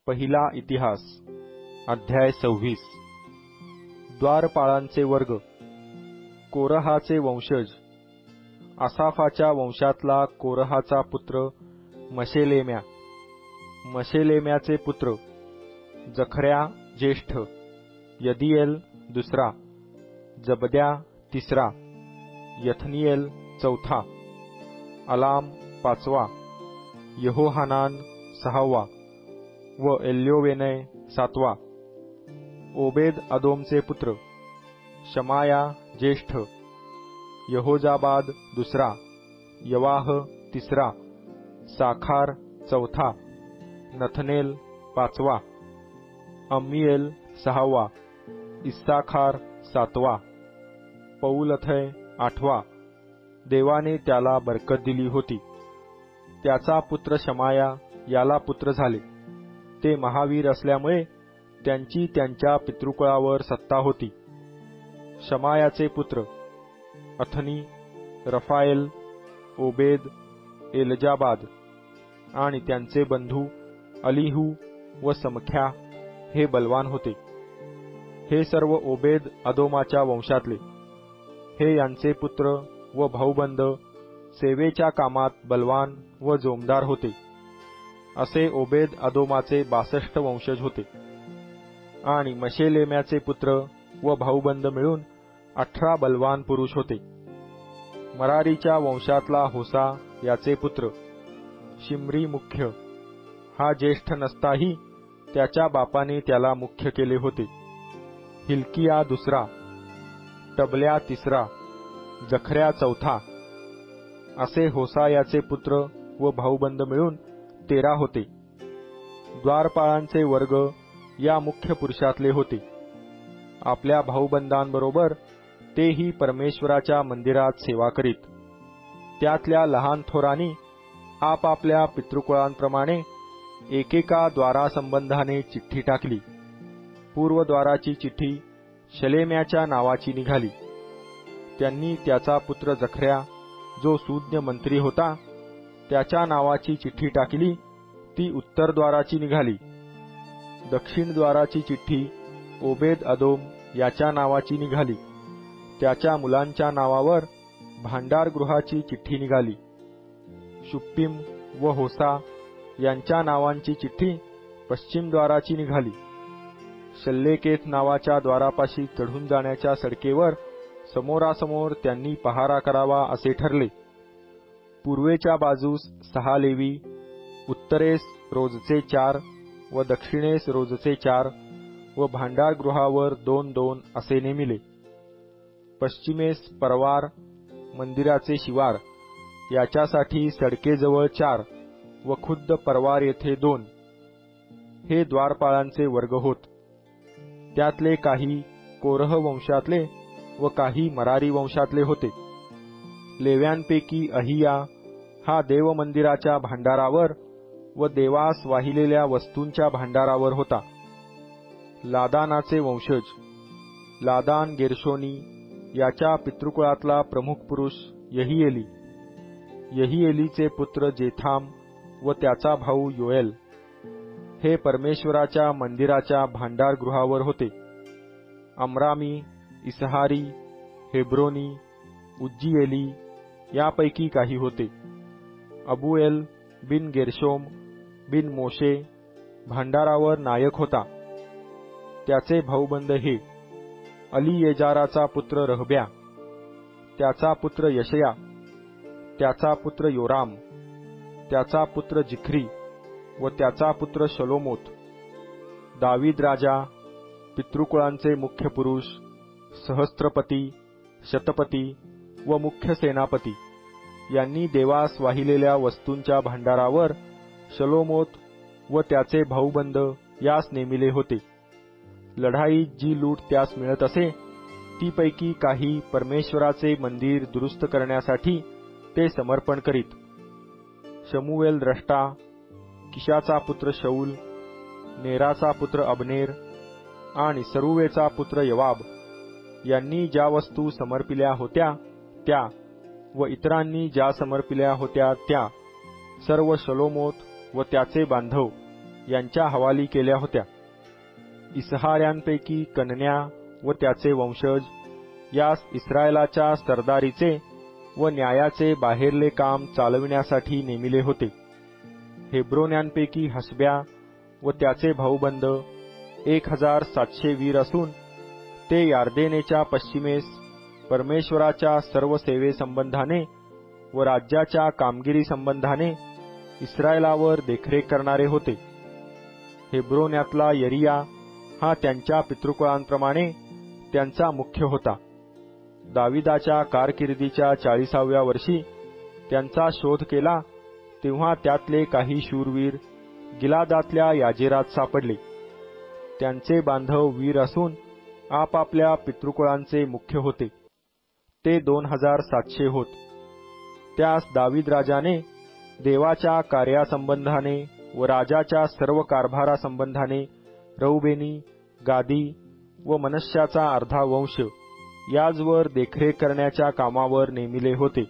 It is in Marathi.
पहिला इतिहास अध्याय 26 द्वारपाळांचे वर्ग। कोरहाचे वंशज। आसाफाच्या वंशातला कोरहाचा पुत्र मशेलेम्या। मशेलेम्याचे पुत्र जखर्या ज्येष्ठ, यदिएल दुसरा, जबद्या तिसरा, यथनिएल चौथा, अलाम पाचवा, यहोहानान सहावा व एल्योवेनय सातवा। ओबेद अदोमचे पुत्र शमाया ज्येष्ठ, यहोजाबाद दुसरा, यवाह तिसरा, साखार चौथा, नथनेल पाचवा, अम्मीएल सहावा, इस्साखार सातवा, पौलथय आठवा। देवाने त्याला बरकत दिली होती। त्याचा पुत्र शमाया याला पुत्र झाले। ते महावीर असल्यामुळे त्यांची त्यांच्या पितृकुळावर सत्ता होती। शमायाचे पुत्र अथनी, रफाएल, ओबेद, एलजाबाद आणि त्यांचे बंधू अलीहू व समख्या हे बलवान होते। हे सर्व ओबेद अदोमाच्या वंशातले। हे यांचे पुत्र व भाऊबंद सेवेच्या कामात बलवान व जोमदार होते। असे ओबेद अदोमाचे 62 वंशज होते। आणि मशेलेम्याचे पुत्र व भाऊबंद मिळून 18 बलवान पुरुष होते। मरारीच्या वंशातला होसा याचे पुत्र शिमरी मुख्य। हा ज्येष्ठ नसताही त्याच्या बापाने त्याला मुख्य केले होते। हिल्किया दुसरा, टबल्या तिसरा, जखर्या चौथा। असे होसा याचे पुत्र व भाऊबंद मिळून 13 होते। द्वारपाळांचे वर्ग या मुख्य पुरुषातले होते। आपल्या भाऊबंदांबरोबर तेही परमेश्वराच्या मंदिरात सेवा करीत। त्यातल्या लहान थोरांनी आपापल्या पितृकुळांप्रमाणे एकेका द्वारासंबंधाने चिठ्ठी टाकली। पूर्वद्वाराची चिठ्ठी शलेम्याच्या नावाची निघाली। त्यांनी त्याचा पुत्र जखर्या, जो सुज्ञ मंत्री होता, त्याच्या नावाची चिठ्ठी टाकली, ती उत्तरद्वाराची निघाली। दक्षिणद्वाराची चिठ्ठी ओबेद अदोम याच्या नावाची निघाली। त्याच्या मुलांच्या नावावर भांडारगृहाची चिठ्ठी निघाली। शुप्पीम व होसा यांच्या नावांची चिठ्ठी पश्चिमद्वाराची निघाली। शल्लेकेत नावाच्या द्वारापाशी चढून जाण्याच्या सडकेवर समोरासमोर त्यांनी पहारा करावा असे ठरले। पूर्वेच्या बाजूस 6 लेवी, उत्तरेस रोजचे 4 व दक्षिणेस रोजचे 4 व भांडारगृहावर 2-2 असे नेमिले। पश्चिमेस परवार, मंदिराचे शिवार याच्यासाठी सडकेजवळ 4 व खुद्द परवार येथे 2 हे द्वारपाळांचे वर्ग होत। त्यातले काही कोरह वंशातले व काही मरारी वंशातले होते। लेव्यांपैकी अहिया हा देवमंदिराच्या भांडारावर व देवास वाहिलेल्या वस्तूंच्या भांडारावर होता। लादानाचे वंशज लादान गेर्शोनी याच्या पितृकुळातला प्रमुख पुरुष यहिएली। यहिएलीचे पुत्र जेथाम व त्याचा भाऊ योएल हे परमेश्वराच्या मंदिराच्या भांडारगृहावर होते। अमरामी, इसहारी, हेब्रोनी, उज्जीएली यापैकी काही होते। अबूएल बिन गेर्शोम बिन मोशे भांडारावर नायक होता। त्याचे भाऊबंद हे अलीयेजाराचा पुत्र रहब्या, त्याचा पुत्र यशया, त्याचा पुत्र योराम, त्याचा पुत्र जिख्री व त्याचा पुत्र शलोमोत। दावीद राजा, पितृकुळांचे मुख्य पुरुष, सहस्त्रपती, शतपती व मुख्य सेनापती यांनी देवास वाहिलेल्या वस्तूंच्या भांडारावर शलोमोत व त्याचे भाऊबंद यास नेमिले होते। लढाईत जी लूट त्यास मिळत असे तीपैकी काही परमेश्वराचे मंदिर दुरुस्त करण्यासाठी ते समर्पण करीत। शमूएल द्रष्टा, किशाचा पुत्र शौल, नेराचा पुत्र अबनेर आणि सरुवेचा पुत्र यवाब यांनी ज्या वस्तू समर्पिल्या होत्या त्या व इतरांनी ज्या समर्पिल्या होत्या त्या सर्व शलोमोत व त्याचे बांधव यांच्या हवाली केल्या होत्या. इसहाऱ्यांपैकी कनन्या व त्याचे वंशज यास इस्रायलाच्या सरदारीचे व न्यायाचे बाहेरले काम चालविण्यासाठी नेमिले होते. हेब्रोन्यांपैकी हसब्या व त्याचे भाऊबंद 1700 वीर असून ते यार्देनेच्या पश्चिमेस परमेश्वराच्या सर्व सेवेसंबंधाने व राज्याच्या कामगिरी संबंधाने इस्रायलावर देखरेख करणारे होते. हेब्रोन्यातला यरिया हा त्यांच्या पितृकुळांप्रमाणे त्यांचा मुख्य होता. दाविदाच्या कारकिर्दीच्या 40व्या वर्षी त्यांचा शोध केला तेव्हा त्यातले काही शूरवीर गिलादातल्या याजेरात सापडले. त्यांचे बांधव वीर असून आपापल्या पितृकुळांचे मुख्य होते. ते 2700 होत. त्यास दावीद राजाने देवाच्या कार्यासंबंधाने व राजाच्या सर्व कारभारासंबंधाने रौबेनी, गादी व मनश्याचा अर्धा वंश याजवर देखरेख करण्याच्या कामावर नेमिले होते.